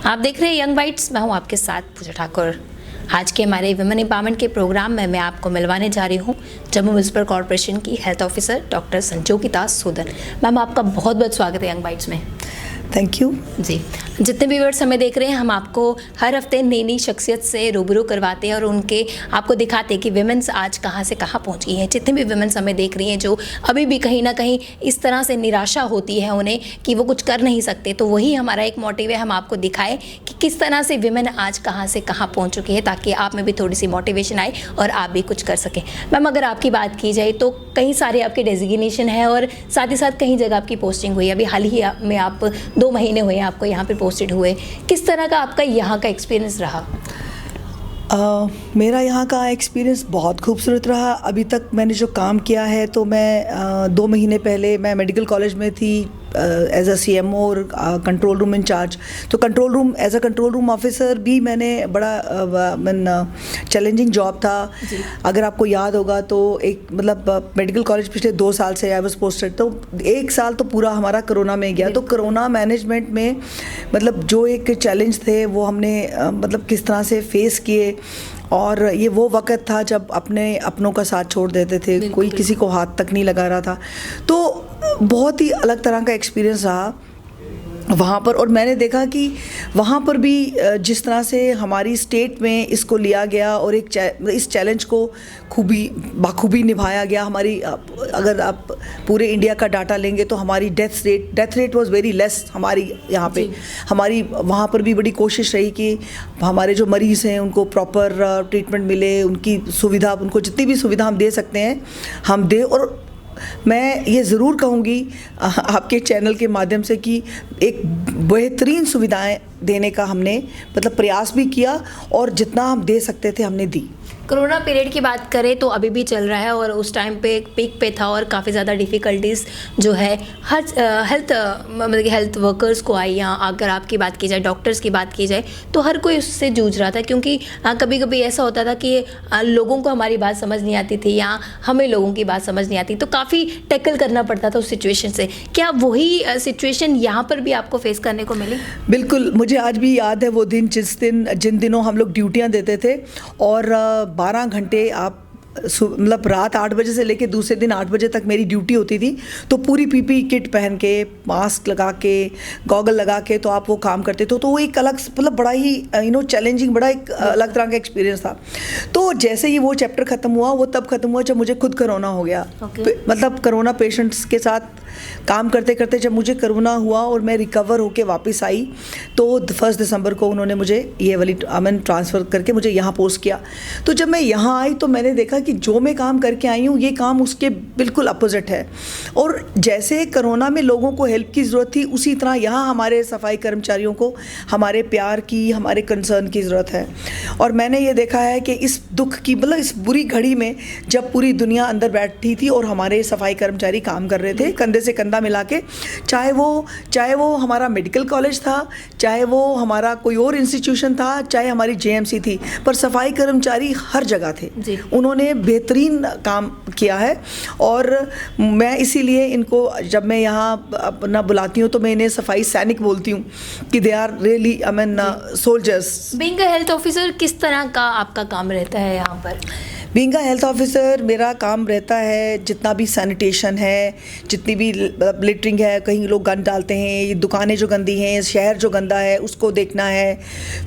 आप देख रहे हैं यंग बाइट्स, मैं हूं आपके साथ पूजा ठाकुर। आज के हमारे वुमेन एम्पावरमेंट के प्रोग्राम में मैं आपको मिलवाने जा रही हूं जम्मू म्युनिसिपल कॉर्पोरेशन की health officer doctor Sanjogita सोदन। Ma'am, आपका बहुत बहुत स्वागत है यंग बाइट्स में। थैंक यू जी। जितने भी व्यूअर्स हमें देख रहे हैं, हम आपको हर हफ्ते नई नई शख्सियत से रूबरू करवाते हैं और उनके आपको दिखाते हैं कि विमेंस आज कहाँ से कहाँ पहुँची हैं। जितने भी विमेंस हमें देख रही हैं जो अभी भी कहीं ना कहीं इस तरह से निराशा होती है उन्हें कि वो कुछ कर नहीं सकते, तो वही हमारा एक मोटिव है, हम आपको दिखाएं कि किस तरह से विमेन आज कहाँ से कहाँ पहुँच चुकी है, ताकि आप में भी थोड़ी सी मोटिवेशन आए और आप भी कुछ कर सकें। मैम, अगर आपकी बात की जाए तो कई सारे आपके डेजिग्नेशन है और साथ ही साथ कहीं जगह आपकी पोस्टिंग हुई। अभी हाल ही में आप 2 महीने हुए हैं आपको यहाँ पे पोस्टेड हुए। किस तरह का आपका यहाँ का एक्सपीरियंस रहा? मेरा यहाँ का एक्सपीरियंस बहुत खूबसूरत रहा। अभी तक मैंने जो काम किया है, तो मैं 2 महीने पहले मैं मेडिकल कॉलेज में थी एज अ CMO और कंट्रोल रूम इंचार्ज। तो control room as a control room officer भी मैंने बड़ा चैलेंजिंग जॉब था। अगर आपको याद होगा तो एक मतलब मेडिकल कॉलेज पिछले 2 साल से आई वाज पोस्टेड, तो 1 साल तो पूरा हमारा कोरोना में गया। तो कोरोना मैनेजमेंट में मतलब जो एक चैलेंज थे वो हमने मतलब किस तरह से फेस किए, और ये वो वक़्त था जब अपनों का साथ छोड़ देते थे, कोई किसी को हाथ तक नहीं लगा रहा था। तो बहुत ही अलग तरह का एक्सपीरियंस रहा वहाँ पर। और मैंने देखा कि वहाँ पर भी जिस तरह से हमारी स्टेट में इसको लिया गया और इस चैलेंज को बखूबी निभाया गया। हमारी अगर आप पूरे इंडिया का डाटा लेंगे तो हमारी death rate was very less हमारी यहाँ पे। हमारी वहाँ पर भी बड़ी कोशिश रही कि हमारे जो मरीज़ हैं उनको प्रॉपर ट्रीटमेंट मिले, उनकी सुविधा, उनको जितनी भी सुविधा हम दे सकते हैं हम दें। और मैं ये ज़रूर कहूँगी आपके चैनल के माध्यम से कि एक बेहतरीन सुविधाएं देने का हमने मतलब प्रयास भी किया और जितना हम दे सकते थे हमने दी। कोरोना पीरियड की बात करें तो अभी भी चल रहा है और उस टाइम पे एक पीक पे था और काफ़ी ज़्यादा डिफ़िकल्टीज़ जो है हर हेल्थ वर्कर्स को आई। या अगर आपकी बात की जाए, डॉक्टर्स की बात की जाए, तो हर कोई उससे जूझ रहा था, क्योंकि कभी कभी ऐसा होता था कि लोगों को हमारी बात समझ नहीं आती थी या हमें लोगों की बात समझ नहीं आती, तो काफ़ी टैकल करना पड़ता था उस सिचुएशन से। क्या वही सिचुएशन यहाँ पर भी आपको फेस करने को मिली? बिल्कुल, मुझे आज भी याद है वो दिन जिन दिनों हम लोग ड्यूटियाँ देते थे और 12 घंटे आप मतलब रात 8 बजे से लेके दूसरे दिन 8 बजे तक मेरी ड्यूटी होती थी। तो पूरी PPE किट पहन के, मास्क लगा के, गॉगल लगा के तो आप वो काम करते थे। तो वो एक अलग मतलब बड़ा ही चैलेंजिंग, बड़ा एक अलग तरह का एक्सपीरियंस था। तो जैसे ही वो चैप्टर ख़त्म हुआ, वो तब ख़त्म हुआ जब मुझे खुद कोरोना हो गया। मतलब कोरोना पेशेंट्स के साथ काम करते करते जब मुझे कोरोना हुआ और मैं रिकवर होके वापस आई, तो 1 दिसंबर को उन्होंने मुझे ये वाली ट्रांसफ़र करके मुझे यहाँ पोस्ट किया। तो जब मैं यहाँ आई तो मैंने देखा कि जो मैं काम करके आई हूँ ये काम उसके बिल्कुल अपोजिट है। और जैसे कोरोना में लोगों को हेल्प की ज़रूरत थी, उसी तरह यहाँ हमारे सफाई कर्मचारियों को हमारे प्यार की, हमारे कंसर्न की ज़रूरत है। और मैंने ये देखा है कि इस दुख की मतलब इस बुरी घड़ी में जब पूरी दुनिया अंदर बैठी थी और हमारे सफाई कर्मचारी काम कर रहे थे कंधे से कंधा मिला के, चाहे वो हमारा मेडिकल कॉलेज था, चाहे वो हमारा कोई और इंस्टीट्यूशन था, चाहे हमारी JMC थी, पर सफाई कर्मचारी हर जगह थे। उन्होंने बेहतरीन काम किया है। और मैं इसीलिए इनको जब मैं यहाँ अपना बुलाती हूँ तो मैं इन्हें सफाई सैनिक बोलती हूँ कि they are really soldiers. Being a health officer, किस तरह का आपका काम रहता है यहाँ पर? बीइंग अ हेल्थ ऑफिसर मेरा काम रहता है जितना भी सैनिटेशन है, जितनी भी लिटरिंग है, कहीं लोग गंद डालते हैं, ये दुकानें जो गंदी हैं, शहर जो गंदा है उसको देखना है।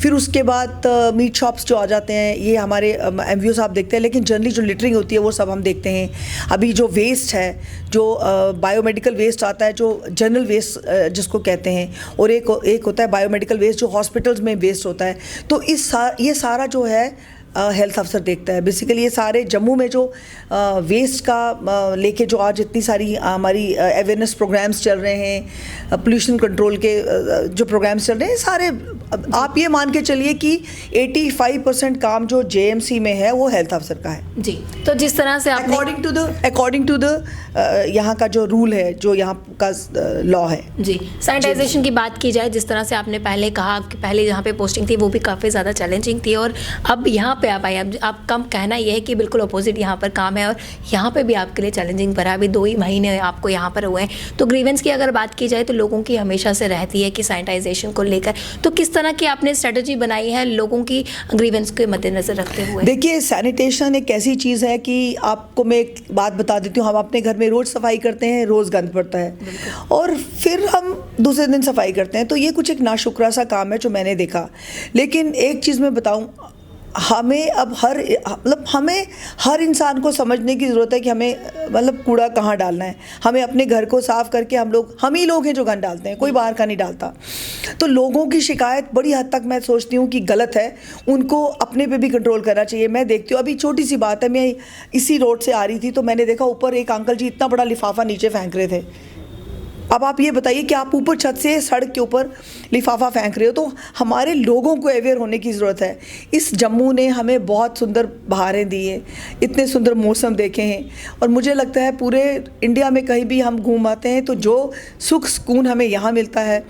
फिर उसके बाद मीट शॉप्स जो आ जाते हैं ये हमारे MVO साहब देखते हैं, लेकिन जनरली जो लिटरिंग होती है वो सब हम देखते हैं। अभी जो वेस्ट है, जो बायोमेडिकल वेस्ट आता है, जो जनरल वेस्ट जिसको कहते हैं, और एक होता है बायोमेडिकल वेस्ट जो हॉस्पिटल्स में वेस्ट होता है। तो ये सारा जो है हेल्थ अफसर देखता है। बेसिकली ये सारे जम्मू में जो वेस्ट का लेके जो आज इतनी सारी हमारी अवेयरनेस प्रोग्राम्स चल रहे हैं, पोल्यूशन कंट्रोल के जो प्रोग्राम्स चल रहे हैं, सारे आप ये मान के चलिए कि 85% काम जो JMC में है वो हेल्थ अफसर का है। जी। तो जिस तरह से आप अकॉर्डिंग टू द यहाँ का जो रूल है, जो यहाँ का लॉ है। जी। सैनिटाइजेशन की बात की जाए, जिस तरह से आपने पहले कहा कि पहले जहाँ पे पोस्टिंग थी वो भी काफ़ी ज़्यादा चैलेंजिंग थी और अब यहाँ पे आप आए, अब आपका कहना यह है कि बिल्कुल अपोजिट यहाँ पर काम है और यहाँ पे भी आपके लिए चैलेंजिंग भरा। अभी 2 ही महीने आपको यहाँ पर हुए हैं। तो ग्रीवेंस की अगर बात की जाए तो लोगों की हमेशा से रहती है कि सैनिटाइजेशन को लेकर, तो किस तरह की आपने स्ट्रेटजी बनाई है लोगों की ग्रीवेंस के मद्देनजर रखते हुए? देखिए, सैनिटेशन एक ऐसी चीज़ है कि आपको मैं एक बात बता देती हूँ, हम अपने घर में रोज़ सफाई करते हैं, रोज़ गंद पड़ता है और फिर हम दूसरे दिन सफाई करते हैं, तो ये कुछ एक नाशुक्रा सा काम है जो मैंने देखा। लेकिन एक चीज़ मैं बताऊँ, हमें अब हमें हर इंसान को समझने की ज़रूरत है कि हमें कूड़ा कहाँ डालना है। हमें अपने घर को साफ़ करके हम ही लोग हैं जो गंद डालते हैं, कोई बाहर का नहीं डालता। तो लोगों की शिकायत बड़ी हद तक मैं सोचती हूँ कि गलत है, उनको अपने पे भी कंट्रोल करना चाहिए। मैं देखती हूँ, अभी छोटी सी बात है, मैं इसी रोड से आ रही थी तो मैंने देखा ऊपर एक अंकल जी इतना बड़ा लिफाफा नीचे फेंक रहे थे। अब आप ये बताइए कि आप ऊपर छत से सड़क के ऊपर लिफाफा फेंक रहे हो, तो हमारे लोगों को अवेयर होने की ज़रूरत है। इस जम्मू ने हमें बहुत सुंदर बहारें दी हैं, इतने सुंदर मौसम देखे हैं और मुझे लगता है पूरे इंडिया में कहीं भी हम घूम आते हैं तो जो सुख सुकून हमें यहाँ मिलता है।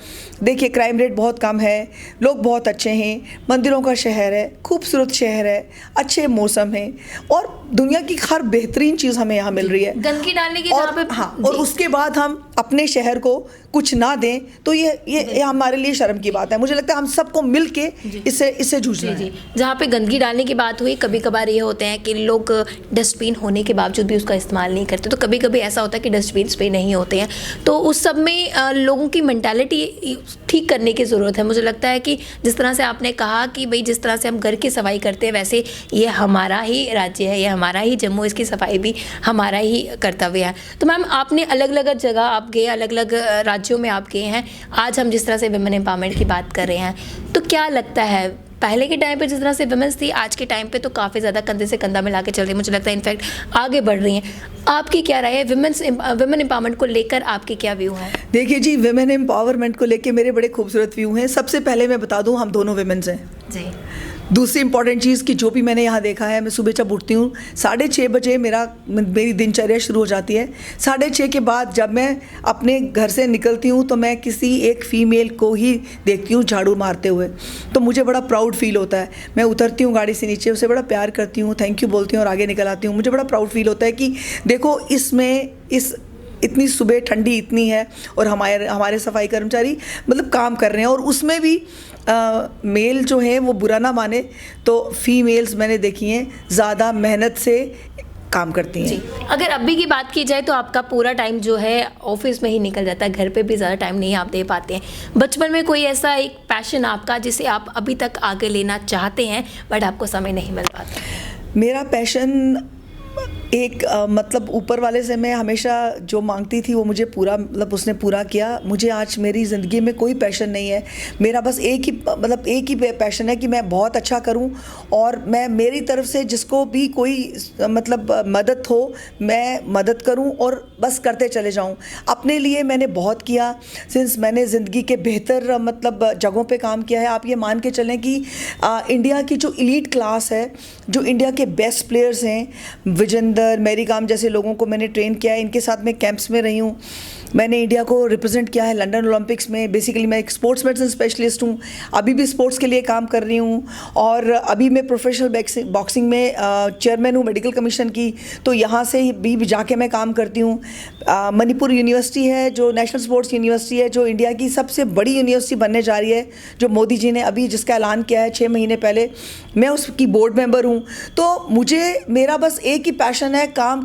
देखिए, क्राइम रेट बहुत कम है, लोग बहुत अच्छे हैं, मंदिरों का शहर है, खूबसूरत शहर है, अच्छे मौसम है और दुनिया की हर बेहतरीन चीज़ हमें यहाँ मिल रही है। गंदगी डालने की जहाँ पे हाँ, और उसके बाद हम अपने शहर को कुछ ना दें तो ये हमारे लिए शर्म की बात है। मुझे लगता है हम सबको मिल के इससे जूझना है। जहाँ पे गंदगी डालने की बात हुई, कभी कभार ये होते हैं कि लोग डस्टबिन होने के बावजूद भी उसका इस्तेमाल नहीं करते, तो कभी कभी ऐसा होता है कि डस्टबिन पे नहीं होते हैं, तो उस सब में लोगों की मेंटालिटी ठीक करने की ज़रूरत है। मुझे लगता है कि जिस तरह से आपने कहा कि भाई जिस तरह से हम घर की सफाई करते हैं वैसे ये हमारा ही राज्य है, ये हमारा ही जम्मू, इसकी सफाई भी हमारा ही कर्तव्य है। तो मैम, आपने अलग अलग जगह आप गए, अलग अलग राज्यों में आप गए हैं। आज हम जिस तरह से विमेन एम्पावरमेंट की बात कर रहे हैं, तो क्या लगता है पहले के टाइम पे जिस तरह से विमेंस थी, आज के टाइम पे तो काफ़ी ज़्यादा कंधे से कंधा मिला के चल रही है, मुझे लगता है इनफैक्ट आगे बढ़ रही हैं। आपकी क्या राय है, विमेन एम्पावरमेंट को लेकर आपके क्या व्यू हैं? देखिए जी, विमेन एम्पावरमेंट को लेकर मेरे बड़े खूबसूरत व्यू हैं। सबसे पहले मैं बता दूं, हम दोनों विमेंस हैं जी। दूसरी इंपॉर्टेंट चीज़ कि जो भी मैंने यहाँ देखा है, मैं सुबह जब उठती हूँ 6:30 बजे मेरी दिनचर्या शुरू हो जाती है। 6:30 के बाद जब मैं अपने घर से निकलती हूँ तो मैं किसी एक फ़ीमेल को ही देखती हूँ झाड़ू मारते हुए, तो मुझे बड़ा प्राउड फील होता है। मैं उतरती हूँ गाड़ी से नीचे, उसे बड़ा प्यार करती हूँ, थैंक यू बोलती हूँ और आगे निकल आती हूँ। मुझे बड़ा प्राउड फील होता है कि देखो, इतनी सुबह ठंडी इतनी है और हमारे सफाई कर्मचारी काम कर रहे हैं और उसमें भी मेल जो है वो बुरा ना माने तो फीमेल्स मैंने देखी हैं ज़्यादा मेहनत से काम करती हैं। जी, अगर अभी की बात की जाए तो आपका पूरा टाइम जो है ऑफिस में ही निकल जाता है, घर पे भी ज़्यादा टाइम नहीं आप दे पाते हैं। बचपन में कोई ऐसा एक पैशन आपका जिसे आप अभी तक आगे लेना चाहते हैं बट आपको समय नहीं मिल पाता? मेरा पैशन एक ऊपर वाले से मैं हमेशा जो मांगती थी वो मुझे पूरा उसने पूरा किया। मुझे आज मेरी ज़िंदगी में कोई पैशन नहीं है। मेरा बस एक ही पैशन है कि मैं बहुत अच्छा करूं और मैं मेरी तरफ से जिसको भी कोई मदद हो मैं मदद करूं और बस करते चले जाऊं। अपने लिए मैंने बहुत किया सिंस मैंने ज़िंदगी के बेहतर जगहों पे काम किया है। आप ये मान के चलें कि इंडिया की जो एलीट क्लास है, जो इंडिया के बेस्ट प्लेयर्स हैं, विजेंदर, मैरी कॉम जैसे लोगों को मैंने ट्रेन किया है। इनके साथ मैं कैंप्स में रही हूँ। मैंने इंडिया को रिप्रेजेंट किया है लंदन ओलंपिक्स में। बेसिकली मैं एक स्पोर्ट्स मेडिसिन स्पेशलिस्ट हूँ, अभी भी स्पोर्ट्स के लिए काम कर रही हूँ और अभी मैं प्रोफेशनल बॉक्सिंग में चेयरमैन हूँ मेडिकल कमीशन की, तो यहाँ से भी जाके मैं काम करती हूँ। मणिपुर यूनिवर्सिटी है जो नेशनल स्पोर्ट्स यूनिवर्सिटी है, जो इंडिया की सबसे बड़ी यूनिवर्सिटी बनने जा रही है, जो मोदी जी ने अभी जिसका ऐलान किया है 6 महीने पहले, मैं उसकी बोर्ड मेंबर हूँ। तो मेरा बस एक ही पैशन है, काम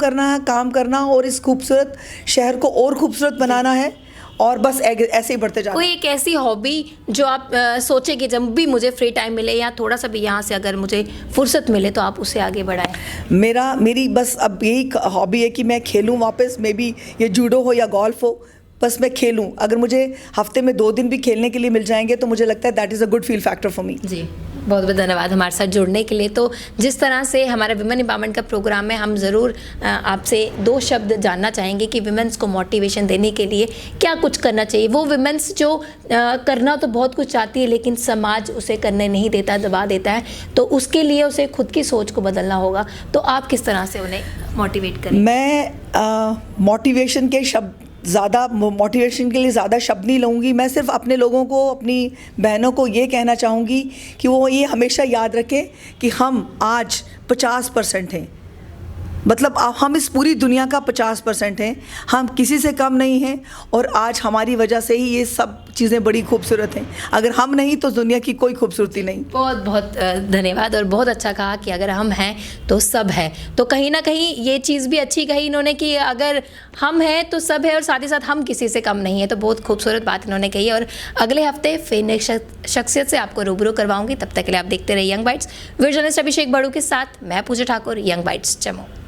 करना और इस खूबसूरत शहर को और खूबसूरत बनाना है और बस ऐसे ही बढ़ते जाना। कोई एक ऐसी हॉबी जो आप सोचे कि जब भी मुझे फ्री टाइम मिले या थोड़ा सा भी यहाँ से अगर मुझे फुर्सत मिले तो आप उसे आगे बढ़ाएं? मेरी बस अब यही हॉबी है कि मैं खेलूँ वापस, मे बी ये जूडो हो या गोल्फ हो, बस मैं खेलूँ। अगर मुझे हफ्ते में 2 दिन भी खेलने के लिए मिल जाएंगे तो मुझे लगता है that is a good feel factor for me. जी, बहुत बहुत धन्यवाद हमारे साथ जुड़ने के लिए। तो जिस तरह से हमारा विमेन एम्पावरमेंट का प्रोग्राम है, हम ज़रूर आपसे 2 शब्द जानना चाहेंगे कि विमेंस को मोटिवेशन देने के लिए क्या कुछ करना चाहिए। वो विमेंस जो करना तो बहुत कुछ चाहती है लेकिन समाज उसे करने नहीं देता, दबा देता है, तो उसके लिए उसे खुद की सोच को बदलना होगा। तो आप किस तरह से उन्हें मोटिवेट करें? मैं मोटिवेशन के लिए ज़्यादा शब्द नहीं लूँगी। मैं सिर्फ अपने लोगों को, अपनी बहनों को ये कहना चाहूँगी कि वो ये हमेशा याद रखें कि हम आज 50% हैं, मतलब हम इस पूरी दुनिया का 50% हैं, हम किसी से कम नहीं हैं और आज हमारी वजह से ही ये सब चीज़ें बड़ी खूबसूरत हैं। अगर हम नहीं तो दुनिया की कोई खूबसूरती नहीं। बहुत बहुत धन्यवाद। और बहुत अच्छा कहा कि अगर हम हैं तो सब है। तो कहीं ना कहीं ये चीज़ भी अच्छी कही इन्होंने कि अगर हम हैं तो सब है और साथ ही साथ हम किसी से कम नहीं है। तो बहुत खूबसूरत बात इन्होंने कही और अगले हफ्ते फिर नेक्स्ट शख्सियत से आपको रूबरू करवाऊंगी। तब तक के लिए आप देखते रहिए यंग बाइट्स। वीडियो जर्नलिस्ट अभिषेक बड़ू के साथ मैं पूजा ठाकुर, यंग बाइट्स जम्मू।